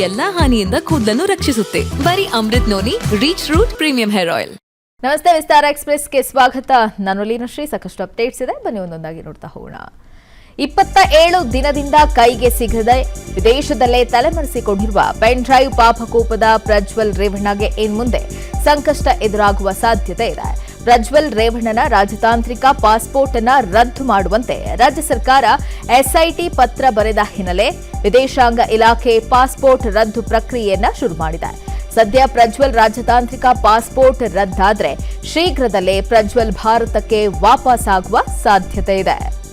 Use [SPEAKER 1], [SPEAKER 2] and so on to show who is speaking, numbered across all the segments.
[SPEAKER 1] ಎಲ್ಲಾ ಹಾನಿಯಿಂದ ಕೂದಲನ್ನು ರಕ್ಷಿಸುತ್ತೆ. ಬರೀ Amrut noni reach root premium hair oil.
[SPEAKER 2] ನಮಸ್ತೆ, ವಿಸ್ತಾರ ಎಕ್ಸ್‌ಪ್ರೆಸ್‌ಗೆ ಸ್ವಾಗತ. ನಾನು ಲೀನಶ್ರೀ. ಸಾಕಷ್ಟು ಅಪ್ಡೇಟ್ಸ್ ಇದೆ, ಬನ್ನಿ ಒಂದೊಂದಾಗಿ ನೋಡ್ತಾ ಹೋಗೋಣ. 27 ದಿನದಿಂದ ಕೈಗೆ ಸಿಗದೆ ವಿದೇಶದಲ್ಲೇ ತಲೆಮರೆಸಿಕೊಂಡಿರುವ ಪೆನ್ ಡ್ರೈವ್ ಪಾಪಕೋಪದ ಪ್ರಜ್ವಲ್ ರೇವಣ್ಣಗೆ ಇನ್ಮುಂದೆ ಸಂಕಷ್ಟ ಎದುರಾಗುವ ಸಾಧ್ಯತೆ ಇದೆ. ಪ್ರಜ್ವಲ್ ರೇವಣ್ಣನ ರಾಜತಾಂತ್ರಿಕ ಪಾಸ್ಪೋರ್ಟ್ ಅನ್ನು ರದ್ದು ಮಾಡುವಂತೆ ರಾಜ್ಯ ಸರ್ಕಾರ ಎಸ್ಐಟಿ ಪತ್ರ ಬರೆದ ಹಿನ್ನೆಲೆ ವಿದೇಶಾಂಗ ಇಲಾಖೆ ಪಾಸ್ಪೋರ್ಟ್ ರದ್ದು ಪ್ರಕ್ರಿಯೆಯನ್ನ ಶುರು ಮಾಡಿದೆ. ಸದ್ಯ ಪ್ರಜ್ವಲ್ ರಾಜತಾಂತ್ರಿಕ ಪಾಸ್ಪೋರ್ಟ್ ರದ್ದಾದ್ರೆ ಶೀಘ್ರದಲ್ಲೇ ಪ್ರಜ್ವಲ್ ಭಾರತಕ್ಕೆ ವಾಪಸ್ ಆಗುವ ಸಾಧ್ಯತೆ ಇದೆ.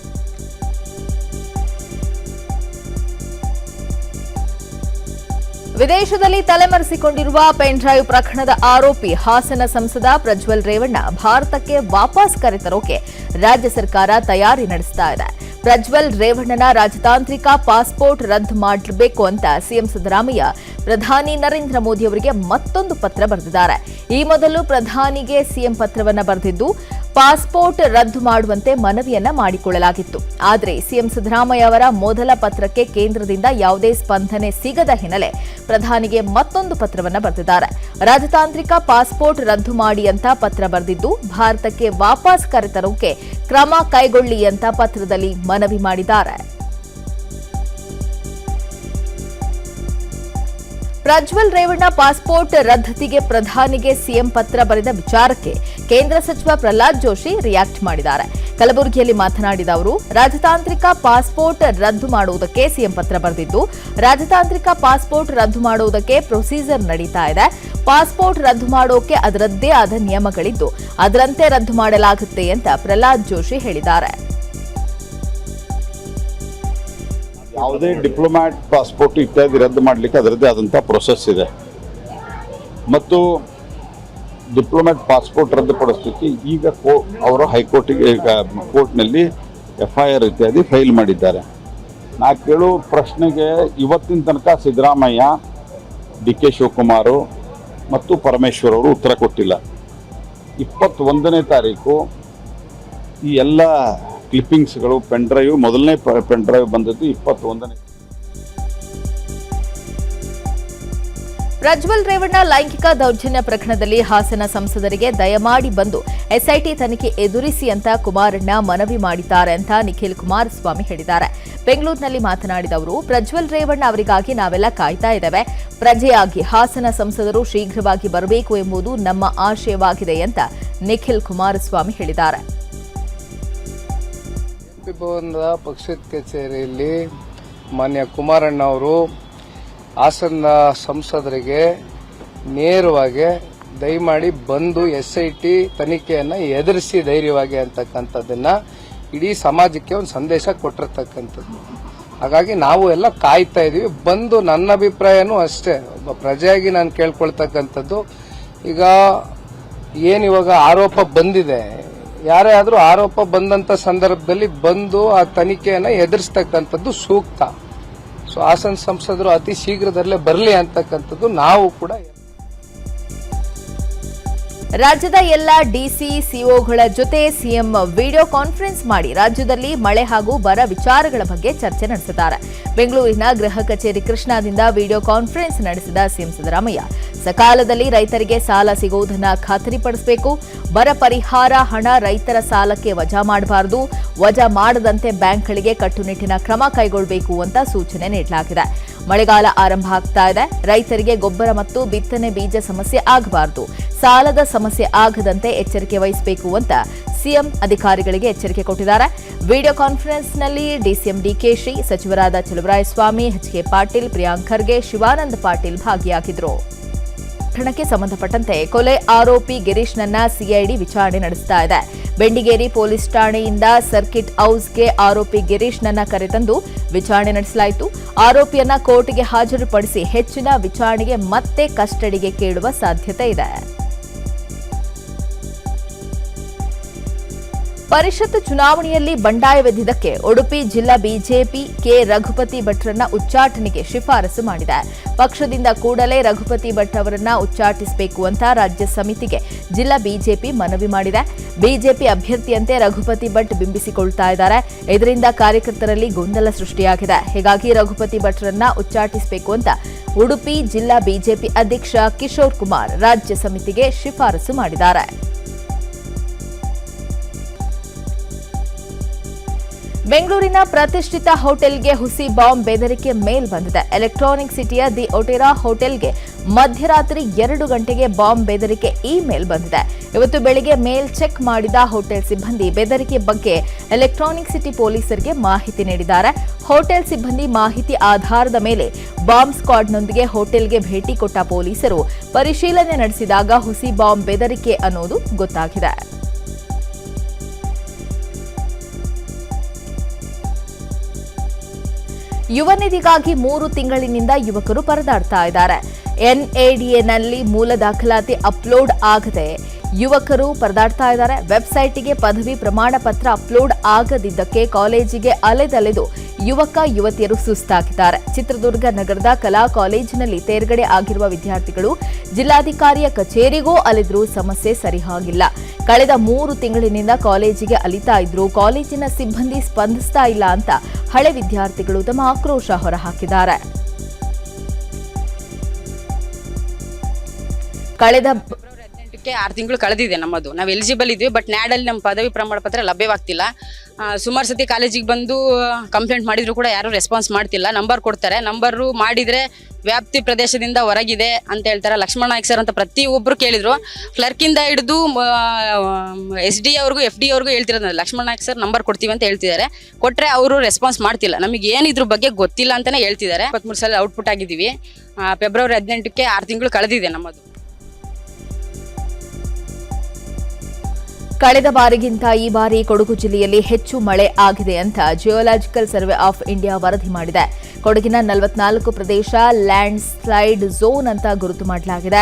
[SPEAKER 2] ವಿದೇಶದಲ್ಲಿ ತಲೆಮರೆಸಿಕೊಂಡಿರುವ ಪೆನ್ ಡ್ರೈವ್ ಪ್ರಕರಣದ ಆರೋಪಿ ಹಾಸನ ಸಂಸದ ಪ್ರಜ್ವಲ್ ರೇವಣ್ಣ ಭಾರತಕ್ಕೆ ವಾಪಸ್ ಕರೆತರೋಕೆ ರಾಜ್ಯ ಸರ್ಕಾರ ತಯಾರಿ ನಡೆಸ್ತಾ ಇದೆ. ಪ್ರಜ್ವಲ್ ರೇವಣ್ಣನ ರಾಜತಾಂತ್ರಿಕ ಪಾಸ್ಪೋರ್ಟ್ ರದ್ದು ಮಾಡಬೇಕು ಅಂತ ಸಿಎಂ ಸಿದ್ದರಾಮಯ್ಯ ಪ್ರಧಾನಿ ನರೇಂದ್ರ ಮೋದಿ ಅವರಿಗೆ ಮತ್ತೊಂದು ಪತ್ರ ಬರೆದಿದ್ದಾರೆ. ಈ ಮೊದಲು ಪ್ರಧಾನಿಗೆ ಸಿಎಂ ಪತ್ರವನ್ನ ಬರೆದಿದ್ದು ಪಾಸ್ಪೋರ್ಟ್ ರದ್ದು ಮಾಡುವಂತೆ ಮನವಿಯನ್ನ ಮಾಡಿಕೊಳ್ಳಲಾಗಿತ್ತು. ಆದರೆ ಸಿಎಂ ಸಿದ್ದರಾಮಯ್ಯ ಅವರ ಮೊದಲ ಪತ್ರಕ್ಕೆ ಕೇಂದ್ರದಿಂದ ಯಾವುದೇ ಸ್ಪಂದನೆ ಸಿಗದ ಹಿನ್ನೆಲೆ ಪ್ರಧಾನಿಗೆ ಮತ್ತೊಂದು ಪತ್ರವನ್ನ ಬರೆದಿದ್ದಾರೆ. ರಾಜತಾಂತ್ರಿಕ ಪಾಸ್ಪೋರ್ಟ್ ರದ್ದು ಮಾಡಿ ಅಂತ ಪತ್ರ ಬರೆದಿದ್ದು ಭಾರತಕ್ಕೆ ವಾಪಸ್ ಕರೆತರೋಕೆ ಕ್ರಮ ಕೈಗೊಳ್ಳಿ ಅಂತ ಪತ್ರದಲ್ಲಿ ಮನವಿ ಮಾಡಿದ್ದಾರೆ. ಪ್ರಜ್ವಲ್ ರೇವಣ್ಣ ಪಾಸ್ಪೋರ್ಟ್ ರದ್ದತಿಗೆ ಪ್ರಧಾನಿಗೆ ಸಿಎಂ ಪತ್ರ ಬರೆದ ವಿಚಾರಕ್ಕೆ ಕೇಂದ್ರ ಸಚಿವ ಪ್ರಹ್ಲಾದ್ ಜೋಶಿ ರಿಯಾಕ್ಟ್ ಮಾಡಿದ್ದಾರೆ. ಕಲಬುರಗಿಯಲ್ಲಿ ಮಾತನಾಡಿದ ಅವರು, ರಾಜತಾಂತ್ರಿಕ ಪಾಸ್ಪೋರ್ಟ್ ರದ್ದು ಮಾಡುವುದಕ್ಕೆ ಸಿಎಂ ಪತ್ರ ಬರೆದಿದ್ದು ರಾಜತಾಂತ್ರಿಕ ಪಾಸ್ಪೋರ್ಟ್ ರದ್ದು ಮಾಡುವುದಕ್ಕೆ ಪ್ರೊಸೀಜರ್ ನಡೀತಾ ಇದೆ. ಪಾಸ್ಪೋರ್ಟ್ ರದ್ದು ಮಾಡೋಕೆ ಅದರದ್ದೇ ಆದ ನಿಯಮಗಳಿದ್ದು ಅದರಂತೆ ರದ್ದು ಮಾಡಲಾಗುತ್ತೆ ಅಂತ ಪ್ರಹ್ಲಾದ್ ಜೋಶಿ ಹೇಳಿದ್ದಾರೆ.
[SPEAKER 3] ಯಾವುದೇ ಡಿಪ್ಲೊಮ್ಯಾಟ್ ಪಾಸ್ಪೋರ್ಟ್ ಇತ್ಯಾದಿ ರದ್ದು ಮಾಡಲಿಕ್ಕೆ ಅದರದ್ದೇ ಆದಂಥ ಪ್ರೊಸೆಸ್ ಇದೆ ಮತ್ತು ಡಿಪ್ಲೊಮ್ಯಾಟ್ ಪಾಸ್ಪೋರ್ಟ್ ರದ್ದುಪಡಿಸಲಿಕ್ಕೆ ಈಗ ಅವರು ಹೈಕೋರ್ಟಿಗೆ ಕೋರ್ಟ್ನಲ್ಲಿ FIR ಇತ್ಯಾದಿ ಫೈಲ್ ಮಾಡಿದ್ದಾರೆ. ನಾ ಕೇಳೋ ಪ್ರಶ್ನೆಗೆ ಇವತ್ತಿನ ತನಕ ಸಿದ್ದರಾಮಯ್ಯ, DK ಶಿವಕುಮಾರ್ ಮತ್ತು ಪರಮೇಶ್ವರ್ ಅವರು ಉತ್ತರ ಕೊಟ್ಟಿಲ್ಲ. 21ನೇ ತಾರೀಕು ಈ ಎಲ್ಲ ಕ್ಲಿಪ್ಪಿಂಗ್ಸ್ಗಳು ಪೆನ್ ಡ್ರೈವ್, ಮೊದಲನೇ ಪೆನ್ ಡ್ರೈವ್ ಬಂದದ್ದು 21ನೇ.
[SPEAKER 2] ಪ್ರಜ್ವಲ್ ರೇವಣ್ಣ ಲೈಂಗಿಕ ದೌರ್ಜನ್ಯ ಪ್ರಕರಣದಲ್ಲಿ ಹಾಸನ ಸಂಸದರಿಗೆ ದಯಮಾಡಿ ಬಂದು ಎಸ್ಐಟಿ ತನಿಖೆ ಎದುರಿಸಿ ಅಂತ ಕುಮಾರಣ್ಣ ಮನವಿ ಮಾಡಿದ್ದಾರೆ ಅಂತ ನಿಖಿಲ್ ಕುಮಾರಸ್ವಾಮಿ ಹೇಳಿದ್ದಾರೆ. ಬೆಂಗಳೂರಿನಲ್ಲಿ ಮಾತನಾಡಿದ ಅವರು, ಪ್ರಜ್ವಲ್ ರೇವಣ್ಣ ಅವರಿಗಾಗಿ ನಾವೆಲ್ಲ ಕಾಯ್ತಾ ಇದ್ದೇವೆ. ಪ್ರಜೆಯಾಗಿ ಹಾಸನ ಸಂಸದರು ಶೀಘ್ರವಾಗಿ ಬರಬೇಕು ಎಂಬುದು ನಮ್ಮ ಆಶಯವಾಗಿದೆ ಅಂತ ನಿಖಿಲ್ ಕುಮಾರಸ್ವಾಮಿ ಹೇಳಿದ್ದಾರೆ.
[SPEAKER 4] ಭವನದ ಪಕ್ಷದ ಕಚೇರಿಯಲ್ಲಿ ಮಾನ್ಯ ಕುಮಾರಣ್ಣ ಅವರು ಹಾಸನ ಸಂಸದರಿಗೆ ನೇರವಾಗಿ ದಯಮಾಡಿ ಬಂದು SIT ತನಿಖೆಯನ್ನು ಎದುರಿಸಿ ಧೈರ್ಯವಾಗಿ ಅಂತಕ್ಕಂಥದ್ದನ್ನ ಇಡೀ ಸಮಾಜಕ್ಕೆ ಒಂದು ಸಂದೇಶ ಕೊಟ್ಟಿರ್ತಕ್ಕಂಥದ್ದು. ಹಾಗಾಗಿ ನಾವು ಎಲ್ಲ ಕಾಯ್ತಾ ಇದೀವಿ. ಬಂದು ನನ್ನ ಅಭಿಪ್ರಾಯನೂ ಅಷ್ಟೇ, ಒಬ್ಬ ಪ್ರಜೆಯಾಗಿ ನಾನು ಕೇಳ್ಕೊಳ್ತಕ್ಕಂಥದ್ದು, ಈಗ ಏನಿವಾಗ ಆರೋಪ ಬಂದಿದೆ, ಯಾರೇ ಆದರೂ ಆರೋಪ ಬಂದಂತ ಸಂದರ್ಭದಲ್ಲಿ ಬಂದು ಆ ತನಿಖೆಯನ್ನು ಎದುರಿಸ್ತಕ್ಕಂಥದ್ದು ಸೂಕ್ತ. ಸೊ ಹಾಸನ ಸಂಸದರು ಅತಿ ಶೀಘ್ರದಲ್ಲೇ ಬರಲಿ ಅಂತಕ್ಕಂಥದ್ದು ನಾವು ಕೂಡ.
[SPEAKER 2] ರಾಜ್ಯದ ಎಲ್ಲ ಡಿಸಿ ಸಿಒಗಳ ಜೊತೆ ಸಿಎಂ ವಿಡಿಯೋ ಕಾನ್ಫರೆನ್ಸ್ ಮಾಡಿ ರಾಜ್ಯದಲ್ಲಿ ಮಳೆ ಹಾಗೂ ಬರ ವಿಚಾರಗಳ ಬಗ್ಗೆ ಚರ್ಚೆ ನಡೆಸಿದ್ದಾರೆ. ಬೆಂಗಳೂರಿನ ಗೃಹ ಕಚೇರಿ ಕೃಷ್ಣಾದಿಂದ ವಿಡಿಯೋ ಕಾನ್ಫರೆನ್ಸ್ ನಡೆಸಿದ ಸಿಎಂ ಸಿದ್ದರಾಮಯ್ಯ, ಸಕಾಲದಲ್ಲಿ ರೈತರಿಗೆ ಸಾಲ ಸಿಗುವುದನ್ನು ಖಾತರಿಪಡಿಸಬೇಕು. ಬರ ಪರಿಹಾರ ಹಣ ರೈತರ ಸಾಲಕ್ಕೆ ವಜಾ ಮಾಡಬಾರದು. ವಜಾ ಮಾಡದಂತೆ ಬ್ಯಾಂಕ್ಗಳಿಗೆ ಕಟ್ಟುನಿಟ್ಟಿನ ಕ್ರಮ ಕೈಗೊಳ್ಳಬೇಕು ಅಂತ ಸೂಚನೆ ನೀಡಲಾಗಿದೆ. ಮಳೆಗಾಲ ಆರಂಭ ಆಗ್ತಾ ಇದೆ. ರೈತರಿಗೆ ಗೊಬ್ಬರ ಮತ್ತು ಬಿತ್ತನೆ ಬೀಜ ಸಮಸ್ಯೆ ಆಗಬಾರದು. ಸಾಲದ ಸಮಸ್ಯೆ ಆಗದಂತೆ ಎಚ್ಚರಿಕೆ ವಹಿಸಬೇಕು ಅಂತ ಸಿಎಂ ಅಧಿಕಾರಿಗಳಿಗೆ ಎಚ್ಚರಿಕೆ ಕೊಟ್ಟಿದ್ದಾರೆ. ವಿಡಿಯೋ ಕಾನ್ಫರೆನ್ಸ್ನಲ್ಲಿ ಡಿಸಿಎಂ ಡಿಕೆಶಿ, ಸಚಿವರಾದ ಚಲುವರಾಯಸ್ವಾಮಿ, HK ಪಾಟೀಲ್, ಪ್ರಿಯಾಂಕ್ ಖರ್ಗೆ, ಶಿವಾನಂದ ಪಾಟೀಲ್ ಭಾಗಿಯಾಗಿದ್ದರು. ಪ್ರಕರಣಕ್ಕೆ ಸಂಬಂಧಪಟ್ಟಂತೆ ಕೊಲೆ ಆರೋಪಿ ಗಿರೀಶ್ನನ್ನ ಸಿಐಡಿ ವಿಚಾರಣೆ ನಡೆಸ್ತಾ ಇದೆ. ಬೆಂಡಿಗೇರಿ ಪೊಲೀಸ್ ಠಾಣೆಯಿಂದ ಸರ್ಕಿಟ್ ಹೌಸ್ಗೆ ಆರೋಪಿ ಗಿರೀಶ್ನನ್ನ ಕರೆತಂದು ವಿಚಾರಣೆ ನಡೆಸಲಾಯಿತು. ಆರೋಪಿಯನ್ನ ಕೋರ್ಟ್ಗೆ ಹಾಜರುಪಡಿಸಿ ಹೆಚ್ಚಿನ ವಿಚಾರಣೆಗೆ ಮತ್ತೆ ಕಸ್ಟಡಿಗೆ ಕೇಳುವ ಸಾಧ್ಯತೆ ಇದೆ. ಪರಿಷತ್ ಚುನಾವಣೆಯಲ್ಲಿ ಬಂಡಾಯವೆದ್ದಿದ್ದಕ್ಕೆ ಉಡುಪಿ ಜಿಲ್ಲಾ ಬಿಜೆಪಿ ಕೆ ರಘುಪತಿ ಭಟ್ರನ್ನ ಉಚ್ಚಾಟನೆಗೆ ಶಿಫಾರಸು ಮಾಡಿದೆ. ಪಕ್ಷದಿಂದ ಕೂಡಲೇ ರಘುಪತಿ ಭಟ್ ಅವರನ್ನ ಉಚ್ಚಾಟಿಸಬೇಕು ಅಂತ ರಾಜ್ಯ ಸಮಿತಿಗೆ ಜಿಲ್ಲಾ ಬಿಜೆಪಿ ಮನವಿ ಮಾಡಿದೆ. ಬಿಜೆಪಿ ಅಭ್ಯರ್ಥಿಯಂತೆ ರಘುಪತಿ ಭಟ್ ಬಿಂಬಿಸಿಕೊಳ್ತಾ ಇದ್ದಾರೆ. ಇದರಿಂದ ಕಾರ್ಯಕರ್ತರಲ್ಲಿ ಗೊಂದಲ ಸೃಷ್ಟಿಯಾಗಿದೆ. ಹೀಗಾಗಿ ರಘುಪತಿ ಭಟ್ರನ್ನ ಉಚ್ಚಾಟಿಸಬೇಕು ಅಂತ ಉಡುಪಿ ಜಿಲ್ಲಾ ಬಿಜೆಪಿ ಅಧ್ಯಕ್ಷ ಕಿಶೋರ್ ಕುಮಾರ್ ರಾಜ್ಯ ಸಮಿತಿಗೆ ಶಿಫಾರಸು ಮಾಡಿದ್ದಾರೆ. ಬೆಂಗಳೂರಿನ ಪ್ರತಿಷ್ಠಿತ ಹೋಟೆಲ್ಗೆ ಹುಸಿ ಬಾಂಬ್ ಬೆದರಿಕೆ ಮೇಲ್ ಬಂದಿದೆ. ಎಲೆಕ್ಟ್ರಾನಿಕ್ ಸಿಟಿಯ ದಿ ಒಟೆರಾ ಹೋಟೆಲ್ಗೆ ಮಧ್ಯರಾತ್ರಿ 2 ಗಂಟೆಗೆ ಬಾಂಬ್ ಬೆದರಿಕೆ ಇಮೇಲ್ ಬಂದಿದೆ. ಇವತ್ತು ಬೆಳಿಗ್ಗೆ ಮೇಲ್ ಚೆಕ್ ಮಾಡಿದ ಹೋಟೆಲ್ ಸಿಬ್ಬಂದಿ ಬೆದರಿಕೆ ಬಗ್ಗೆ ಎಲೆಕ್ಟ್ರಾನಿಕ್ ಸಿಟಿ ಪೊಲೀಸರಿಗೆ ಮಾಹಿತಿ ನೀಡಿದ್ದಾರೆ. ಹೋಟೆಲ್ ಸಿಬ್ಬಂದಿ ಮಾಹಿತಿ ಆಧಾರದ ಮೇಲೆ ಬಾಂಬ್ ಸ್ಕ್ವಾಡ್ನೊಂದಿಗೆ ಹೋಟೆಲ್ಗೆ ಭೇಟಿ ಕೊಟ್ಟ ಪೊಲೀಸರು ಪರಿಶೀಲನೆ ನಡೆಸಿದಾಗ ಹುಸಿ ಬಾಂಬ್ ಬೆದರಿಕೆ ಅನ್ನೋದು ಗೊತ್ತಾಗಿದೆ. ಯುವ ನಿಧಿಗಾಗಿ 3 ತಿಂಗಳಿನಿಂದ ಯುವಕರು ಪರದಾಡ್ತಾ ಇದ್ದಾರೆ. ಎನ್ಎಡಿಎನಲ್ಲಿ ಮೂಲ ದಾಖಲಾತಿ ಅಪ್ಲೋಡ್ ಆಗದೆ ಯುವಕರು ಪರದಾಡ್ತಾ ಇದ್ದಾರೆ. ವೆಬ್ಸೈಟ್ಗೆ ಪದವಿ ಪ್ರಮಾಣ ಪತ್ರ ಅಪ್ಲೋಡ್ ಆಗದಿದ್ದಕ್ಕೆ ಕಾಲೇಜಿಗೆ ಅಲೆದಲೆದು ಯುವಕ ಯುವತಿಯರು ಸುಸ್ತಾಗಿದ್ದಾರೆ. ಚಿತ್ರದುರ್ಗ ನಗರದ ಕಲಾ ಕಾಲೇಜಿನಲ್ಲಿ ತೇರ್ಗಡೆ ಆಗಿರುವ ವಿದ್ಯಾರ್ಥಿಗಳು ಜಿಲ್ಲಾಧಿಕಾರಿಯ ಕಚೇರಿಗೂ ಅಲೆದರೂ ಸಮಸ್ಯೆ ಸರಿಯಾಗಿಲ್ಲ. ಕಳೆದ 3 ತಿಂಗಳಿನಿಂದ ಕಾಲೇಜಿಗೆ ಅಲಿತಾ ಇದ್ರು, ಕಾಲೇಜಿನ ಸಿಬ್ಬಂದಿ ಸ್ಪಂದಿಸ್ತಾ ಇಲ್ಲ ಅಂತ ಹಳೆ ವಿದ್ಯಾರ್ಥಿಗಳು ತಮ್ಮ ಆಕ್ರೋಶ ಹೊರಹಾಕಿದ್ದಾರೆ.
[SPEAKER 5] ಕಳೆದ 6 ತಿಂಗಳು ಕಳೆದಿದೆ ನಮ್ಮದು. ನಾವು ಎಲಿಜಿಬಲ್ ಇದ್ವಿ, ಬಟ್ ನ್ಯಾಡಲ್ಲಿ ನಮ್ಮ ಪದವಿ ಪ್ರಮಾಣ ಪತ್ರ ಲಭ್ಯವಾಗ್ತಿಲ್ಲ. ಸುಮಾರು ಸತಿ ಕಾಲೇಜಿಗೆ ಬಂದು ಕಂಪ್ಲೇಂಟ್ ಮಾಡಿದ್ರು ಕೂಡ ಯಾರು ರೆಸ್ಪಾನ್ಸ್ ಮಾಡ್ತಿಲ್ಲ. ನಂಬರ್ ಕೊಡ್ತಾರೆ, ನಂಬರು ಮಾಡಿದರೆ ವ್ಯಾಪ್ತಿ ಪ್ರದೇಶದಿಂದ ಹೊರಗಿದೆ ಅಂತ ಹೇಳ್ತಾರೆ. ಲಕ್ಷ್ಮಣ ನಾಯ್ಕ ಸರ್ ಅಂತ ಪ್ರತಿಯೊಬ್ಬರು ಕೇಳಿದ್ರು. ಕ್ಲರ್ಕಿಂದ ಹಿಡಿದು SD ಅವ್ರಿಗೂ FD ಅವ್ರಿಗೂ ಹೇಳ್ತಿರೋದು ಲಕ್ಷ್ಮಣ ನಾಯ್ಕ ಸರ್ ನಂಬರ್ ಕೊಡ್ತೀವಿ ಅಂತ ಹೇಳ್ತಿದ್ದಾರೆ. ಕೊಟ್ಟರೆ ಅವರು ರೆಸ್ಪಾನ್ಸ್ ಮಾಡ್ತಿಲ್ಲ. ನಮಗೆ ಏನು ಇದ್ರ ಬಗ್ಗೆ ಗೊತ್ತಿಲ್ಲ ಅಂತಲೇ ಹೇಳ್ತಿದ್ದಾರೆ. 23 ಸಲ ಔಟ್ಪುಟ್ ಆಗಿದ್ದೀವಿ. ಫೆಬ್ರವರಿ 18ಕ್ಕೆ 6 ತಿಂಗಳು ಕಳೆದಿದೆ ನಮ್ಮದು.
[SPEAKER 2] ಕಳೆದ ಬಾರಿಗಿಂತ ಈ ಬಾರಿ ಕೊಡಗು ಜಿಲ್ಲೆಯಲ್ಲಿ ಹೆಚ್ಚು ಮಳೆ ಆಗಿದೆ ಅಂತ ಜಿಯೋಲಾಜಿಕಲ್ ಸರ್ವೆ ಆಫ್ ಇಂಡಿಯಾ ವರದಿ ಮಾಡಿದೆ. ಕೊಡಗಿನ 44 ಪ್ರದೇಶ ಲ್ಯಾಂಡ್ ಸ್ಲೈಡ್ ಝೋನ್ ಅಂತ ಗುರುತು ಮಾಡಲಾಗಿದೆ.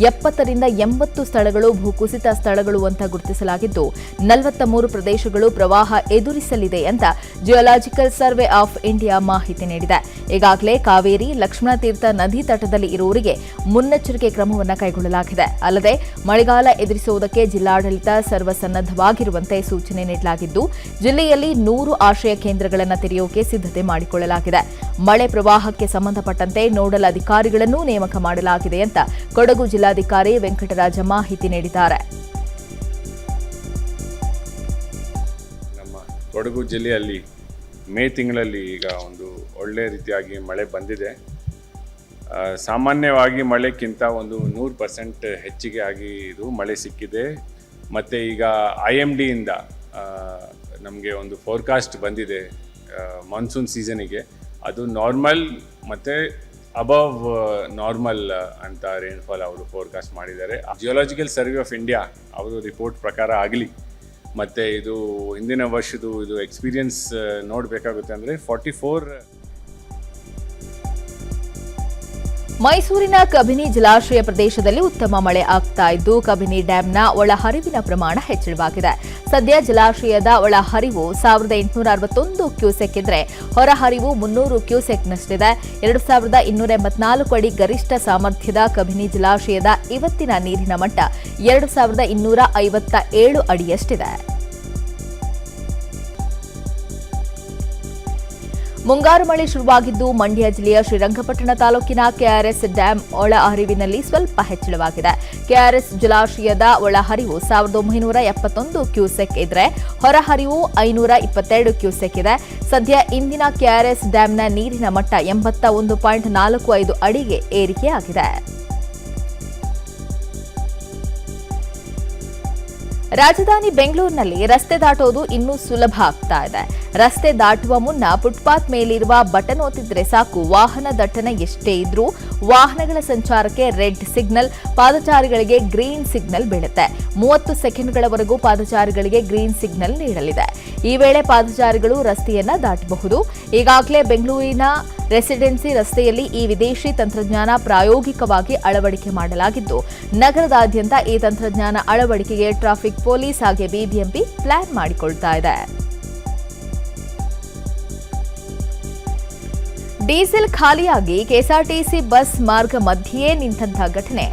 [SPEAKER 2] 70ರಿಂದ 80 ಸ್ಥಳಗಳು ಭೂಕುಸಿತ ಸ್ಥಳಗಳು ಅಂತ ಗುರುತಿಸಲಾಗಿದ್ದು 43 ಪ್ರದೇಶಗಳು ಪ್ರವಾಹ ಎದುರಿಸಲಿದೆ ಅಂತ ಜಿಯೋಲಾಜಿಕಲ್ ಸರ್ವೆ ಆಫ್ ಇಂಡಿಯಾ ಮಾಹಿತಿ ನೀಡಿದೆ. ಈಗಾಗಲೇ ಕಾವೇರಿ, ಲಕ್ಷ್ಮಣತೀರ್ಥ ನದಿ ತಟದಲ್ಲಿ ಇರುವವರಿಗೆ ಮುನ್ನೆಚ್ಚರಿಕೆ ಕ್ರಮವನ್ನು ಕೈಗೊಳ್ಳಲಾಗಿದೆ. ಅಲ್ಲದೆ ಮಳೆಗಾಲ ಎದುರಿಸುವುದಕ್ಕೆ ಜಿಲ್ಲಾಡಳಿತ ಸರ್ವಸನ್ನದ್ಧವಾಗಿರುವಂತೆ ಸೂಚನೆ ನೀಡಲಾಗಿದ್ದು ಜಿಲ್ಲೆಯಲ್ಲಿ 100 ಆಶ್ರಯ ಕೇಂದ್ರಗಳನ್ನು ತೆರೆಯೋಕೆ ಸಿದ್ಧತೆ ಮಾಡಿಕೊಳ್ಳಲಾಗಿದೆ. ಮಳೆ ಪ್ರವಾಹಕ್ಕೆ ಸಂಬಂಧಪಟ್ಟಂತೆ ನೋಡಲ್ ಅಧಿಕಾರಿಗಳನ್ನು ನೇಮಕ ಮಾಡಲಾಗಿದೆ ಅಂತ ಕೊಡಗು ಜಿಲ್ಲಾಧಿಕಾರಿ ವೆಂಕಟರಾಜ ಮಾಹಿತಿ ನೀಡಿದ್ದಾರೆ.
[SPEAKER 6] ನಮ್ಮ ಕೊಡಗು ಜಿಲ್ಲೆಯಲ್ಲಿ ಮೇ ತಿಂಗಳಲ್ಲಿ ಈಗ ಒಂದು ಒಳ್ಳೆ ರೀತಿಯಾಗಿ ಮಳೆ ಬಂದಿದೆ. ಸಾಮಾನ್ಯವಾಗಿ ಮಳೆಕ್ಕಿಂತ ಒಂದು 100% ಹೆಚ್ಚಿಗೆ ಆಗಿ ಇದು ಮಳೆ ಸಿಕ್ಕಿದೆ. ಮತ್ತು ಈಗ IMDಯಿಂದ ನಮಗೆ ಒಂದು ಫೋರ್ಕಾಸ್ಟ್ ಬಂದಿದೆ ಮಾನ್ಸೂನ್ ಸೀಸನಿಗೆ. ಅದು ನಾರ್ಮಲ್ ಮತ್ತು ಅಬವ್ ನಾರ್ಮಲ್ ಅಂತ ರೇನ್ಫಾಲ್ ಅವರು ಫೋರ್ಕಾಸ್ಟ್ ಮಾಡಿದ್ದಾರೆ. ಜಿಯೋಲಾಜಿಕಲ್ ಸರ್ವೆ ಆಫ್ ಇಂಡಿಯಾ ಅವರು ರಿಪೋರ್ಟ್ ಪ್ರಕಾರ ಆಗಲಿ ಮತ್ತು ಇದು ಹಿಂದಿನ ವರ್ಷದ್ದು ಇದು ಎಕ್ಸ್ಪೀರಿಯನ್ಸ್ ನೋಡಬೇಕಾಗುತ್ತೆ ಅಂದರೆ 44.
[SPEAKER 2] ಮೈಸೂರಿನ ಕಬಿನಿ ಜಲಾಶಯ ಪ್ರದೇಶದಲ್ಲಿ ಉತ್ತಮ ಮಳೆ ಆಗ್ತಾ ಇದ್ದು ಕಬಿನಿ ಡ್ಯಾಂನ ಒಳಹರಿವಿನ ಪ್ರಮಾಣ ಹೆಚ್ಚಳವಾಗಿದೆ. ಸದ್ಯ ಜಲಾಶಯದ ಒಳಹರಿವು 1861 ಕ್ಯೂಸೆಕ್ ಇದ್ರೆ ಹೊರಹರಿವು 300 ಕ್ಯೂಸೆಕ್ನಷ್ಟಿದೆ. 2284 ಅಡಿ ಗರಿಷ್ಠ ಸಾಮರ್ಥ್ಯದ ಕಬಿನಿ ಜಲಾಶಯದ ಇವತ್ತಿನ ನೀರಿನ ಮಟ್ಟ 2257 ಅಡಿಯಷ್ಟಿದೆ. ಮುಂಗಾರು ಮಳೆ ಶುರುವಾಗಿದ್ದು ಮಂಡ್ಯ ಜಿಲ್ಲೆಯ ಶ್ರೀರಂಗಪಟ್ಟಣ ತಾಲೂಕಿನ ಕೆಆರ್ಎಸ್ ಡ್ಯಾಂ ಒಳಹರಿವಿನಲ್ಲಿ ಸ್ವಲ್ಪ ಹೆಚ್ಚಳವಾಗಿದೆ. ಕೆಆರ್ಎಸ್ ಜಲಾಶಯದ ಒಳಹರಿವು 1971 ಕ್ಯೂಸೆಕ್ ಇದ್ರೆ ಹೊರಹರಿವು 522 ಕ್ಯೂಸೆಕ್ ಇದೆ. ಸದ್ಯ ಇಂದಿನ ಕೆಆರ್ಎಸ್ ಡ್ಯಾಂನ ನೀರಿನ ಮಟ್ಟ 81.45 ಅಡಿಗೆ ಏರಿಕೆಯಾಗಿದೆ. ರಾಜಧಾನಿ ಬೆಂಗಳೂರಿನಲ್ಲಿ ರಸ್ತೆ ದಾಟೋದು ಇನ್ನೂ ಸುಲಭ ಆಗ್ತಾ ಇದೆ. ರಸ್ತೆ ದಾಟುವ ಮುನ್ನ ಫುಟ್ಪಾತ್ ಮೇಲಿರುವ ಬಟನ್ ಒತ್ತಿದ್ರೆ ಸಾಕು, ವಾಹನ ದಟ್ಟಣೆ ಎಷ್ಟೇ ಇದ್ರೂ ವಾಹನಗಳ ಸಂಚಾರಕ್ಕೆ ರೆಡ್ ಸಿಗ್ನಲ್, ಪಾದಚಾರಿಗಳಿಗೆ ಗ್ರೀನ್ ಸಿಗ್ನಲ್ ಬೀಳುತ್ತೆ. 30 ಸೆಕೆಂಡ್ಗಳವರೆಗೂ ಪಾದಚಾರಿಗಳಿಗೆ ಗ್ರೀನ್ ಸಿಗ್ನಲ್ ನೀಡಲಿದೆ. ಈ ವೇಳೆ ಪಾದಚಾರಿಗಳು ರಸ್ತೆಯನ್ನ ದಾಟಬಹುದು. ಈಗಾಗಲೇ ಬೆಂಗಳೂರಿನ ರೆಸಿಡೆನ್ಸಿ ರಸ್ತೆಯಲ್ಲಿ ಈ ವಿದೇಶಿ ತಂತ್ರಜ್ಞಾನ ಪ್ರಾಯೋಗಿಕವಾಗಿ ಅಳವಡಿಕೆ ಮಾಡಲಾಗಿದ್ದು, ನಗರದಾದ್ಯಂತ ಈ ತಂತ್ರಜ್ಞಾನ ಅಳವಡಿಕೆಗೆ ಟ್ರಾಫಿಕ್ ಪೊಲೀಸ್ ಹಾಗೆ ಬಿಬಿಎಂಪಿ ಪ್ಲಾನ್ ಮಾಡಿಕೊಳ್ತಾ ಇದೆ. ಡೀಸೆಲ್ ಖಾಲಿಯಾಗಿ ಕೆಎಸ್ಆರ್ಟಿಸಿ ಬಸ್ ಮಾರ್ಗ ಮಧ್ಯೆಯೇ ನಿಂತಹ ಘಟನೆ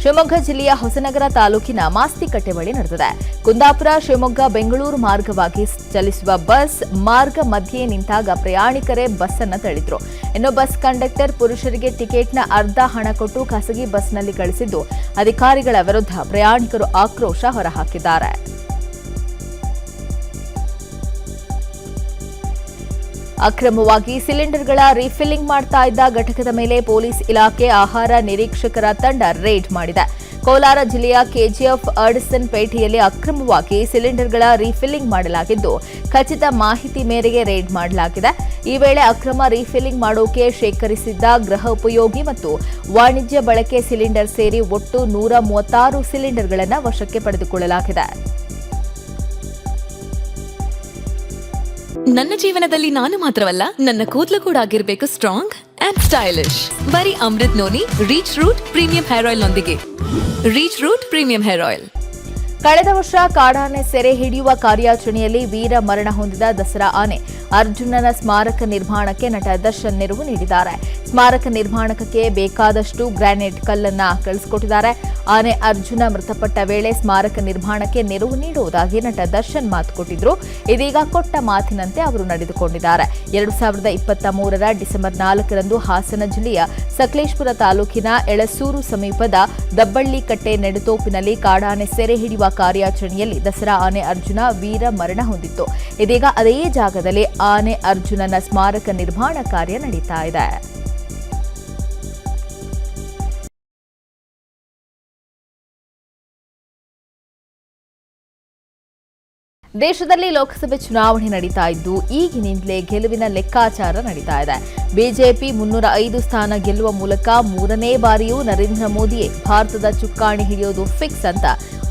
[SPEAKER 2] ಶಿವಮೊಗ್ಗ ಜಿಲ್ಲೆಯ ಹೊಸನಗರ ತಾಲೂಕಿನ ಮಾಸ್ತಿಕಟ್ಟೆ ಬಳಿ ನಡೆದಿದೆ. ಕುಂದಾಪುರ, ಶಿವಮೊಗ್ಗ, ಬೆಂಗಳೂರು ಮಾರ್ಗವಾಗಿ ಚಲಿಸುವ ಬಸ್ ಮಾರ್ಗ ಮಧ್ಯೆ ನಿಂತಾಗ ಪ್ರಯಾಣಿಕರೇ ಬಸ್ ಅನ್ನು ತಳ್ಳಿದ್ರು. ಇನ್ನು ಬಸ್ ಕಂಡಕ್ಟರ್ ಪುರುಷರಿಗೆ ಟಿಕೆಟ್ನ ಅರ್ಧ ಹಣ ಕೊಟ್ಟು ಖಾಸಗಿ ಬಸ್ನಲ್ಲಿ ಕಳಿಸಿದ್ದು, ಅಧಿಕಾರಿಗಳ ವಿರುದ್ಧ ಪ್ರಯಾಣಿಕರು ಆಕ್ರೋಶ ಹೊರಹಾಕಿದ್ದಾರೆ. ಅಕ್ರಮವಾಗಿ ಸಿಲಿಂಡರ್ಗಳ ರೀಫಿಲ್ಲಿಂಗ್ ಮಾಡ್ತಾ ಇದ್ದ ಘಟಕದ ಮೇಲೆ ಪೊಲೀಸ್ ಇಲಾಖೆ ಆಹಾರ ನಿರೀಕ್ಷಕರ ತಂಡ ರೇಡ್ ಮಾಡಿದೆ. ಕೋಲಾರ ಜಿಲ್ಲೆಯ ಕೆಜಿಎಫ್ ಅರ್ಡಸನ್ ಪೇಟೆಯಲ್ಲಿ ಅಕ್ರಮವಾಗಿ ಸಿಲಿಂಡರ್ಗಳ ರೀಫಿಲ್ಲಿಂಗ್ ಮಾಡಲಾಗಿದ್ದು, ಖಚಿತ ಮಾಹಿತಿ ಮೇರೆಗೆ ರೇಡ್ ಮಾಡಲಾಗಿದೆ. ಈ ವೇಳೆ ಅಕ್ರಮ ರೀಫಿಲ್ಲಿಂಗ್ ಮಾಡೋಕೆ ಶೇಖರಿಸಿದ್ದ ಗೃಹ ಉಪಯೋಗಿ ಮತ್ತು ವಾಣಿಜ್ಯ ಬಳಕೆ ಸಿಲಿಂಡರ್ ಸೇರಿ ಒಟ್ಟು 136 ಸಿಲಿಂಡರ್ಗಳನ್ನು ವಶಕ್ಕೆ ಪಡೆದುಕೊಳ್ಳಲಾಗಿದೆ.
[SPEAKER 1] ನನ್ನ ಜೀವನದಲ್ಲಿ ನಾನು ಮಾತ್ರವಲ್ಲ, ನನ್ನ ಕೂದಲು ಕೂಡ ಆಗಿರ್ಬೇಕು ಸ್ಟ್ರಾಂಗ್ ಅಂಡ್ ಸ್ಟೈಲಿಶ್. ಬರೀ Amrut noni reach root premium hair oil ನೊಂದಿಗೆ. Reach root premium hair oil.
[SPEAKER 2] ಕಳೆದ ವರ್ಷ ಕಾಡಾನೆ ಸೆರೆ ಹಿಡಿಯುವ ಕಾರ್ಯಾಚರಣೆಯಲ್ಲಿ ವೀರ ಮರಣ ಹೊಂದಿದ ದಸರಾ ಆನೆ ಅರ್ಜುನನ ಸ್ಮಾರಕ ನಿರ್ಮಾಣಕ್ಕೆ ನಟ ದರ್ಶನ್ ನೆರವು ನೀಡಿದ್ದಾರೆ. ಸ್ಮಾರಕ ನಿರ್ಮಾಣಕ್ಕೆ ಬೇಕಾದಷ್ಟು ಗ್ರಾನೈಟ್ ಕಲ್ಲನ್ನ ಕಳಿಸಿಕೊಟ್ಟಿದ್ದಾರೆ. ಆನೆ ಅರ್ಜುನ ಮೃತಪಟ್ಟ ವೇಳೆ ಸ್ಮಾರಕ ನಿರ್ಮಾಣಕ್ಕೆ ನೆರವು ನೀಡುವುದಾಗಿ ನಟ ದರ್ಶನ್ ಮಾತು ಕೊಟ್ಟಿದ್ರು. ಇದೀಗ ಕೊಟ್ಟ ಮಾತಿನಂತೆ ಅವರು ನಡೆದುಕೊಂಡಿದ್ದಾರೆ. 2023ರ ಡಿಸೆಂಬರ್ 4ರಂದು ಹಾಸನ ಜಿಲ್ಲೆಯ ಸಕಲೇಶಪುರ ತಾಲೂಕಿನ ಎಳಸೂರು ಸಮೀಪದ ದಬ್ಬಳ್ಳಿಕಟ್ಟೆ ನೆಡುತೋಪಿನಲ್ಲಿ ಕಾಡಾನೆ ಸೆರೆ ಹಿಡಿಯುವ ಕಾರ್ಯಾಚರಣೆಯಲ್ಲಿ ದಸರಾ ಆನೆ ಅರ್ಜುನ ವೀರ ಮರಣ ಹೊಂದಿತ್ತು. ಇದೀಗ ಅದೇ ಜಾಗದಲ್ಲಿ ಆನೆ ಅರ್ಜುನನ ಸ್ಮಾರಕ ನಿರ್ಮಾಣ ಕಾರ್ಯ ನಡೀತಾ ಇದೆ. ದೇಶದಲ್ಲಿ ಲೋಕಸಭೆ ಚುನಾವಣೆ ನಡೀತಾ ಇದ್ದು, ಈಗಿನಿಂದಲೇ ಗೆಲುವಿನ ಲೆಕ್ಕಾಚಾರ ನಡೀತಾ ಇದೆ. ಬಿಜೆಪಿ 305 ಸ್ಥಾನ ಗೆಲ್ಲುವ ಮೂಲಕ 3ನೇ ಬಾರಿಯೂ ನರೇಂದ್ರ ಮೋದಿಯೇ ಭಾರತದ ಚುಕ್ಕಾಣಿ ಹಿಡಿಯೋದು ಫಿಕ್ಸ್ ಅಂತ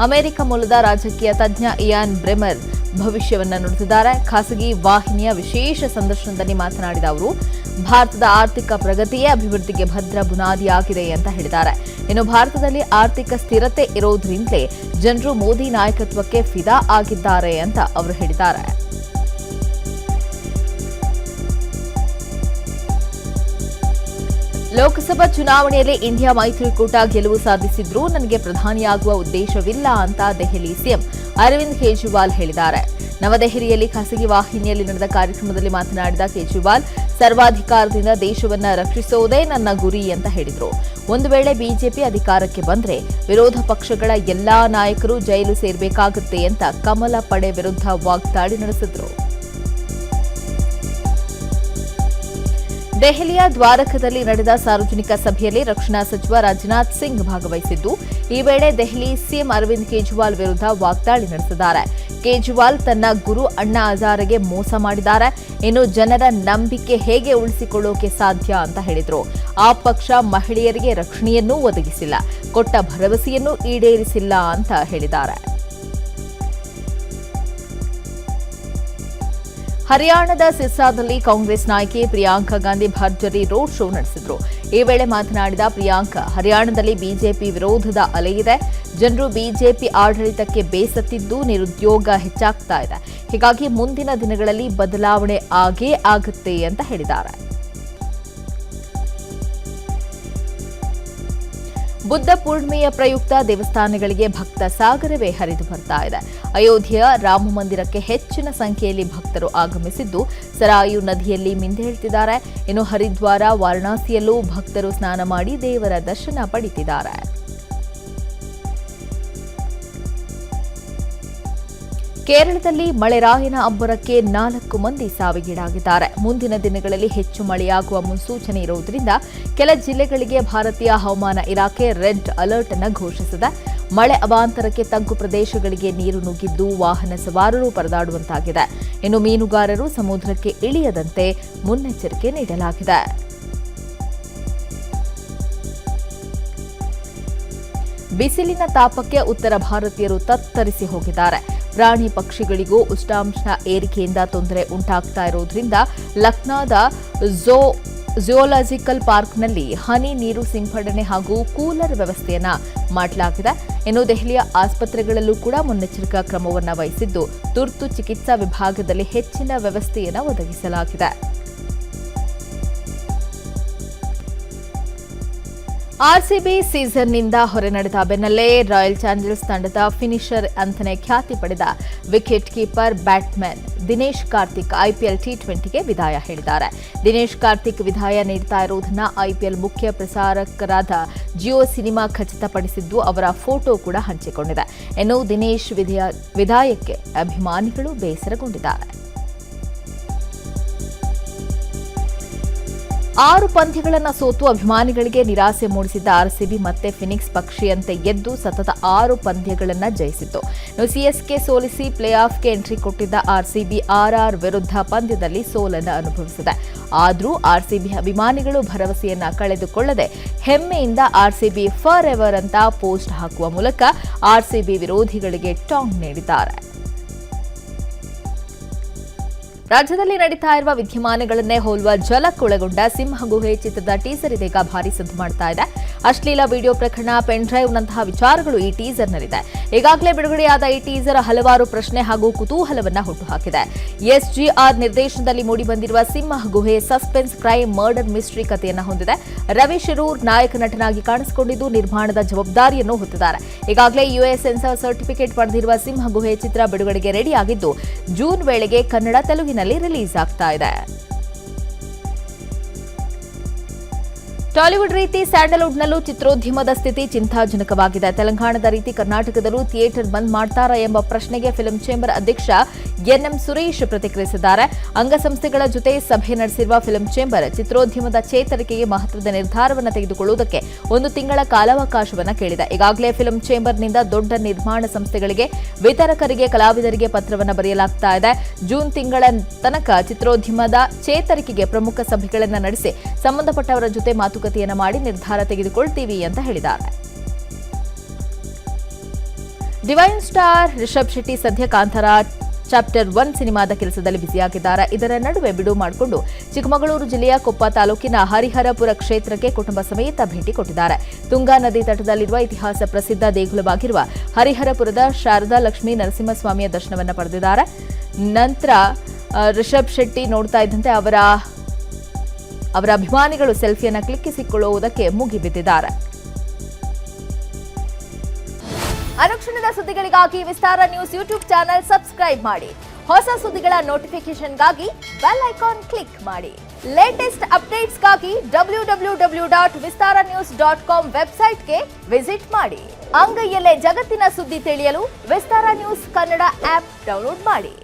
[SPEAKER 2] ಅಮೆರಿಕ ಮೂಲದ ರಾಜಕೀಯ ತಜ್ಞ ಇಯಾನ್ ಬ್ರೆಮರ್ ಭವಿಷ್ಯವನ್ನ ನುಡಿದಿದ್ದಾರೆ. ಖಾಸಗಿ ವಾಹಿನಿಯ ವಿಶೇಷ ಸಂದರ್ಶನದಲ್ಲಿ ಮಾತನಾಡಿದ ಅವರು, ಭಾರತದ ಆರ್ಥಿಕ ಪ್ರಗತಿಯೇ ಅಭಿವೃದ್ಧಿಗೆ ಭದ್ರ ಬುನಾದಿಯಾಗಿದೆ ಅಂತ ಹೇಳಿದ್ದಾರೆ. ಇನ್ನು ಭಾರತದಲ್ಲಿ ಆರ್ಥಿಕ ಸ್ಥಿರತೆ ಇರೋದ್ರಿಂದಲೇ ಜನರು ಮೋದಿ ನಾಯಕತ್ವಕ್ಕೆ ಫಿದಾ ಆಗಿದ್ದಾರೆ ಅಂತ ಅವರು ಹೇಳಿದ್ದಾರೆ. ಲೋಕಸಭಾ ಚುನಾವಣೆಯಲ್ಲಿ ಇಂಡಿಯಾ ಮೈತ್ರಿಕೂಟ ಗೆಲುವು ಸಾಧಿಸಿದ್ರೂ ನನಗೆ ಪ್ರಧಾನಿಯಾಗುವ ಉದ್ದೇಶವಿಲ್ಲ ಅಂತ ದೆಹಲಿ ಸಿಎಂ ಅರವಿಂದ್ ಕೇಜ್ರಿವಾಲ್ ಹೇಳಿದ್ದಾರೆ. ನವದೆಹಲಿಯಲ್ಲಿ ಖಾಸಗಿ ವಾಹಿನಿಯಲ್ಲಿ ನಡೆದ ಕಾರ್ಯಕ್ರಮದಲ್ಲಿ ಮಾತನಾಡಿದ ಕೇಜ್ರಿವಾಲ್, ಸರ್ವಾಧಿಕಾರದಿಂದ ದೇಶವನ್ನ ರಕ್ಷಿಸುವುದೇ ನನ್ನ ಗುರಿ ಅಂತ ಹೇಳಿದರು. ಒಂದು ವೇಳೆ ಬಿಜೆಪಿ ಅಧಿಕಾರಕ್ಕೆ ಬಂದ್ರೆ ವಿರೋಧ ಪಕ್ಷಗಳ ಎಲ್ಲಾ ನಾಯಕರು ಜೈಲು ಸೇರಬೇಕಾಗುತ್ತೆ ಅಂತ ಕಮಲ ಪಡೆ ವಿರುದ್ಧ ವಾಗ್ದಾಳಿ ನಡೆಸಿದ್ರು. ದೆಹಲಿಯ ದ್ವಾರಕದಲ್ಲಿ ನಡೆದ ಸಾರ್ವಜನಿಕ ಸಭೆಯಲ್ಲಿ ರಕ್ಷಣಾ ಸಚಿವ ರಾಜನಾಥ್ ಸಿಂಗ್ ಭಾಗವಹಿಸಿದ್ದು, ಈ ವೇಳೆ ದೆಹಲಿ ಸಿಎಂ ಅರವಿಂದ್ ಕೇಜ್ರಿವಾಲ್ ವಿರುದ್ಧ ವಾಗ್ದಾಳಿ ನಡೆಸಿದ್ದಾರೆ. ಕೇಜ್ರಿವಾಲ್ ತನ್ನ ಗುರು ಅಣ್ಣಾ ಹಜಾರೆಗೆ ಮೋಸ ಮಾಡಿದ್ದಾರೆ, ಇನ್ನು ಜನರ ನಂಬಿಕೆ ಹೇಗೆ ಉಳಿಸಿಕೊಳ್ಳೋಕೆ ಸಾಧ್ಯ ಅಂತ ಹೇಳಿದ್ರು. ಆ ಪಕ್ಷ ಮಹಿಳೆಯರಿಗೆ ರಕ್ಷಣೆಯನ್ನೂ ಒದಗಿಸಿಲ್ಲ, ಕೊಟ್ಟ ಭರವಸೆಯನ್ನೂ ಈಡೇರಿಸಿಲ್ಲ ಅಂತ ಹೇಳಿದ್ದಾರೆ. ಹರಿಯಾಣದ ಸಿರ್ಸಾದಲ್ಲಿ ಕಾಂಗ್ರೆಸ್ ನಾಯಕಿ ಪ್ರಿಯಾಂಕಾ ಗಾಂಧಿ ಭರ್ಜರಿ ರೋಡ್ ಶೋ ನಡೆಸಿದ್ರು. ಈ ವೇಳೆ ಮಾತನಾಡಿದ ಪ್ರಿಯಾಂಕಾ, ಹರಿಯಾಣದಲ್ಲಿ ಬಿಜೆಪಿ ವಿರೋಧದ ಅಲೆ ಇದೆ. ಜನರು ಬಿಜೆಪಿ ಆಡಳಿತಕ್ಕೆ ಬೇಸತ್ತಿದ್ದು ನಿರುದ್ಯೋಗ ಹೆಚ್ಚಾಗ್ತಾ ಇದೆ. ಹೀಗಾಗಿ ಮುಂದಿನ ದಿನಗಳಲ್ಲಿ ಬದಲಾವಣೆ ಆಗೇ ಆಗುತ್ತೆ ಅಂತ ಹೇಳಿದ್ದಾರೆ. ಬುದ್ಧ ಪೂರ್ಣಿಮೆಯ ಪ್ರಯುಕ್ತ ದೇವಸ್ಥಾನಗಳಿಗೆ ಭಕ್ತ ಸಾಗರವೇ ಹರಿದು ಬರ್ತಾ ಇದೆ. ಅಯೋಧ್ಯೆಯ ರಾಮ ಮಂದಿರಕ್ಕೆ ಹೆಚ್ಚಿನ ಸಂಖ್ಯೆಯಲ್ಲಿ ಭಕ್ತರು ಆಗಮಿಸಿದ್ದು, ಸರಾಯು ನದಿಯಲ್ಲಿ ಮಿಂದೇಳ್ತಿದ್ದಾರೆ. ಇನ್ನು ಹರಿದ್ವಾರ, ವಾರಣಾಸಿಯಲ್ಲೂ ಭಕ್ತರು ಸ್ನಾನ ಮಾಡಿ ದೇವರ ದರ್ಶನ ಪಡೆದಿದ್ದಾರೆ. ಕೇರಳದಲ್ಲಿ ಮಳೆರಾಯನ ಅಬ್ಬರಕ್ಕೆ 4 ಮಂದಿ ಸಾವಿಗೀಡಾಗಿದ್ದಾರೆ. ಮುಂದಿನ ದಿನಗಳಲ್ಲಿ ಹೆಚ್ಚು ಮಳೆಯಾಗುವ ಮುನ್ಸೂಚನೆ ಇರುವುದರಿಂದ ಕೆಲ ಜಿಲ್ಲೆಗಳಿಗೆ ಭಾರತೀಯ ಹವಾಮಾನ ಇಲಾಖೆ ರೆಡ್ ಅಲರ್ಟ್ ಅನ್ನು ಘೋಷಿಸಿದೆ. ಮಳೆ ಅವಾಂತರಕ್ಕೆ ತಗ್ಗು ಪ್ರದೇಶಗಳಿಗೆ ನೀರು ನುಗ್ಗಿದ್ದು ವಾಹನ ಸವಾರರು ಪರದಾಡುವಂತಾಗಿದೆ. ಇನ್ನು ಮೀನುಗಾರರು ಸಮುದ್ರಕ್ಕೆ ಇಳಿಯದಂತೆ ಮುನ್ನೆಚ್ಚರಿಕೆ ನೀಡಲಾಗಿದೆ. ಬಿಸಿಲಿನ ತಾಪಕ್ಕೆ ಉತ್ತರ ಭಾರತೀಯರು ತತ್ತರಿಸಿ ಹೋಗಿದ್ದಾರೆ. ಪ್ರಾಣಿ ಪಕ್ಷಿಗಳಿಗೂ ಉಷ್ಣಾಂಶ ಏರಿಕೆಯಿಂದ ತೊಂದರೆ ಉಂಟಾಗ್ತಾ ಇರೋದ್ರಿಂದ ಲಕ್ನೋದ ಝೂಲಾಜಿಕಲ್ ಪಾರ್ಕ್ನಲ್ಲಿ ಹನಿ ನೀರು ಸಿಂಪಡಣೆ ಹಾಗೂ ಕೂಲರ್ ವ್ಯವಸ್ಥೆಯನ್ನ ಮಾಡಲಾಗಿದೆ. ಇನ್ನು ದೆಹಲಿಯ ಆಸ್ಪತ್ರೆಗಳಲ್ಲೂ ಕೂಡ ಮುನ್ನೆಚ್ಚರಿಕಾ ಕ್ರಮವನ್ನು ವಹಿಸಿದ್ದು ತುರ್ತು ಚಿಕಿತ್ಸಾ ವಿಭಾಗದಲ್ಲಿ ಹೆಚ್ಚಿನ ವ್ಯವಸ್ಥೆಯನ್ನು ಒದಗಿಸಲಾಗಿದೆ. ಆರ್ಸಿಬಿ ಸೀಸನ್ನಿಂದ ಹೊರನಡೆದ ಬೆನ್ನಲ್ಲೇ ರಾಯಲ್ ಚಾಲೆಂಜರ್ಸ್ ತಂಡದ ಫಿನಿಷರ್ ಅಂತಲೇ ಖ್ಯಾತಿ ಪಡೆದ wicket keeper batsman Dinesh Karthik IPL ಟಿ20ಗೆ ವಿದಾಯ ಹೇಳಿದ್ದಾರೆ. ದಿನೇಶ್ ಕಾರ್ತಿಕ್ ವಿದಾಯ ನೀಡ್ತಾ ಇರುವುದನ್ನು ಐಪಿಎಲ್ ಮುಖ್ಯ ಪ್ರಸಾರಕರಾದ ಜಿಯೋ ಸಿನಿಮಾ ಖಚಿತಪಡಿಸಿದ್ದು ಅವರ ಫೋಟೋ ಕೂಡ ಹಂಚಿಕೊಂಡಿದೆ. ಇನ್ನು ದಿನೇಶ್ ವಿದಾಯಕ್ಕೆ ಅಭಿಮಾನಿಗಳು ಬೇಸರಗೊಂಡಿದ್ದಾರೆ. 6 ಪಂದ್ಯಗಳನ್ನು ಸೋತು ಅಭಿಮಾನಿಗಳಿಗೆ ನಿರಾಸೆ ಮೂಡಿಸಿದ್ದ ಆರ್ಸಿಬಿ ಮತ್ತೆ ಫಿನಿಕ್ಸ್ ಪಕ್ಷಿಯಂತೆ ಎದ್ದು ಸತತ 6 ಪಂದ್ಯಗಳನ್ನು ಜಯಿಸಿತ್ತು. ಸಿಎಸ್ಕೆ ಸೋಲಿಸಿ ಪ್ಲೇ ಆಫ್ಗೆ ಎಂಟ್ರಿ ಕೊಟ್ಟಿದ್ದ ಆರ್ಸಿಬಿ ಆರ್ಆರ್ ವಿರುದ್ಧ ಪಂದ್ಯದಲ್ಲಿ ಸೋಲನ್ನು ಅನುಭವಿಸಿದೆ. ಆದರೂ ಆರ್ಸಿಬಿ ಅಭಿಮಾನಿಗಳು ಭರವಸೆಯನ್ನ ಕಳೆದುಕೊಳ್ಳದೆ ಹೆಮ್ಮೆಯಿಂದ ಆರ್ಸಿಬಿ ಫಾರ್ ಎವರ್ ಅಂತ ಪೋಸ್ಟ್ ಹಾಕುವ ಮೂಲಕ ಆರ್ಸಿಬಿ ವಿರೋಧಿಗಳಿಗೆ ಟಾಂಗ್ ನೀಡಿದ್ದಾರೆ. ರಾಜ್ಯದಲ್ಲಿ ನಡೀತಾ ಇರುವ ವಿದ್ಯಮಾನಗಳನ್ನೇ ಹೋಲುವ ಜಲಕ್ಕೊಳಗೊಂಡ ಸಿಂಹಗುಹೆ ಚಿತ್ರದ ಟೀಸರ್ ಇದೀಗ ಭಾರಿ ಸದ್ದು ಮಾಡ್ತಾ ಇದೆ. ಅಶ್ಲೀಲ ವಿಡಿಯೋ ಪ್ರಕರಣ, ಪೆನ್ ಡ್ರೈವ್ನಂತಹ ವಿಚಾರಗಳು ಈ ಟೀಸರ್ನಲ್ಲಿದೆ. ಈಗಾಗಲೇ ಬಿಡುಗಡೆಯಾದ ಈ ಟೀಸರ್ ಹಲವಾರು ಪ್ರಶ್ನೆ ಹಾಗೂ ಕುತೂಹಲವನ್ನ ಹುಟ್ಟುಹಾಕಿದೆ. ಎಸ್ಜಿಆರ್ ನಿರ್ದೇಶನದಲ್ಲಿ ಮೂಡಿಬಂದಿರುವ ಸಿಂಹಗುಹೆ ಸಸ್ಪೆನ್ಸ್ ಕ್ರೈಮ್ ಮರ್ಡರ್ ಮಿಸ್ಟ್ರಿ ಕಥೆಯನ್ನು ಹೊಂದಿದೆ. ರವಿ ಶಿರೂರ್ ನಾಯಕ ನಟನಾಗಿ ಕಾಣಿಸಿಕೊಂಡಿದ್ದು ನಿರ್ಮಾಣದ ಜವಾಬ್ದಾರಿಯನ್ನು ಹೊತ್ತಿದ್ದಾರೆ. ಈಗಾಗಲೇ ಯುಎಸ್ ಸೆನ್ಸಾರ್ ಸರ್ಟಿಫಿಕೇಟ್ ಪಡೆದಿರುವ ಸಿಂಹಗುಹೆ ಚಿತ್ರ ಬಿಡುಗಡೆಗೆ ರೆಡಿಯಾಗಿದ್ದು ಜೂನ್ ವೇಳೆಗೆ ಕನ್ನಡ, ತೆಲುಗಿನಲ್ಲಿ ರಿಲೀಸ್ ಆಗ್ತಾ ಇದೆ. ಟಾಲಿವುಡ್ ರೀತಿ ಸ್ಯಾಂಡಲ್ವುಡ್ನಲ್ಲೂ ಚಿತ್ರೋದ್ಯಮದ ಸ್ಥಿತಿ ಚಿಂತಾಜನಕವಾಗಿದೆ. ತೆಲಂಗಾಣದ ರೀತಿ ಕರ್ನಾಟಕದಲ್ಲೂ ಥಿಯೇಟರ್ ಬಂದ್ ಮಾಡ್ತಾರಾ ಎಂಬ ಪ್ರಶ್ನೆಗೆ ಫಿಲ್ಮ್ ಚೇಂಬರ್ ಅಧ್ಯಕ್ಷ ಎನ್ಎಂ ಸುರೇಶ್ ಪ್ರತಿಕ್ರಿಯಿಸಿದ್ದಾರೆ. ಅಂಗಸಂಸ್ಥೆಗಳ ಜೊತೆ ಸಭೆ ನಡೆಸಿರುವ ಫಿಲ್ಮ್ ಚೇಂಬರ್ ಚಿತ್ರೋದ್ಯಮದ ಚೇತರಿಕೆಗೆ ಮಹತ್ವದ ನಿರ್ಧಾರವನ್ನು ತೆಗೆದುಕೊಳ್ಳುವುದಕ್ಕೆ 1 ತಿಂಗಳ ಕಾಲಾವಕಾಶವನ್ನು ಕೇಳಿದೆ. ಈಗಾಗಲೇ ಫಿಲ್ಮ್ ಚೇಂಬರ್ನಿಂದ ದೊಡ್ಡ ನಿರ್ಮಾಣ ಸಂಸ್ಥೆಗಳಿಗೆ, ವಿತರಕರಿಗೆ, ಕಲಾವಿದರಿಗೆ ಪತ್ರವನ್ನು ಬರೆಯಲಾಗ್ತಾ ಇದೆ. ಜೂನ್ ತಿಂಗಳ ತನಕ ಚಿತ್ರೋದ್ಯಮದ ಚೇತರಿಕೆಗೆ ಪ್ರಮುಖ ಸಭೆಗಳನ್ನು ನಡೆಸಿ ಸಂಬಂಧಪಟ್ಟವರ ಜೊತೆ ಮಾತುಕತೆಯನ್ನು ಮಾಡಿ ನಿರ್ಧಾರ ತೆಗೆದುಕೊಳ್ತೀವಿ ಅಂತ ಹೇಳಿದ್ದಾರೆ. ಡಿವೈನ್ ಸ್ಟಾರ್ ರಿಷಬ್ ಶೆಟ್ಟಿ ಸದ್ಯ ಕಾಂತಾರ ಚಾಪ್ಟರ್ 1 ಸಿನಿಮಾದ ಕೆಲಸದಲ್ಲಿ ಬ್ಯುಸಿಯಾಗಿದ್ದಾರೆ. ಇದರ ನಡುವೆ ಬಿಡುವು ಮಾಡಿಕೊಂಡು ಚಿಕ್ಕಮಗಳೂರು ಜಿಲ್ಲೆಯ ಕೊಪ್ಪ ತಾಲೂಕಿನ ಹರಿಹರಪುರ ಕ್ಷೇತ್ರಕ್ಕೆ ಕುಟುಂಬ ಸಮೇತ ಭೇಟಿ ಕೊಟ್ಟಿದ್ದಾರೆ. ತುಂಗಾ ನದಿ ತಟದಲ್ಲಿರುವ ಇತಿಹಾಸ ಪ್ರಸಿದ್ಧ ದೇಗುಲವಾಗಿರುವ ಹರಿಹರಪುರದ ಶಾರದಾ ಲಕ್ಷ್ಮೀ ನರಸಿಂಹಸ್ವಾಮಿಯ ದರ್ಶನವನ್ನು ಪಡೆದಿದ್ದಾರೆ. ನಂತರ ರಿಷಬ್ ಶೆಟ್ಟಿ ನೋಡ್ತಾ ಇದ್ದಂತೆ ಅವರ ಅಭಿಮಾನಿಗಳು ಸೆಲ್ಫಿಯನ್ನು ಕ್ಲಿಕ್ಕಿಸಿಕೊಳ್ಳುವುದಕ್ಕೆ ಮುಗಿಬಿದ್ದಿದ್ದಾರೆ. ಅನುಕ್ಷಣದ ಸುದ್ದಿಗಳಿಗಾಗಿ ವಿಸ್ತಾರ ನ್ಯೂಸ್ ಯೂಟ್ಯೂಬ್ ಚಾನೆಲ್ ಸಬ್ಸ್ಕ್ರೈಬ್ ಮಾಡಿ. ಹೊಸ ಸುದ್ದಿಗಳ ನೋಟಿಫಿಕೇಶನ್ಗಾಗಿ ಬೆಲ್ ಐಕಾನ್ ಕ್ಲಿಕ್ ಮಾಡಿ. ಲೇಟೆಸ್ಟ್ ಅಪ್ಡೇಟ್ಸ್ಗಾಗಿ www.vistaranews.com ವೆಬ್ಸೈಟ್ಗೆ ವಿಸಿಟ್ ಮಾಡಿ. ಅಂಗೈಯಲ್ಲೇ ಜಗತ್ತಿನ ಸುದ್ದಿ ತಿಳಿಯಲು ವಿಸ್ತಾರ ನ್ಯೂಸ್ ಕನ್ನಡ ಆಪ್ ಡೌನ್ಲೋಡ್ ಮಾಡಿ.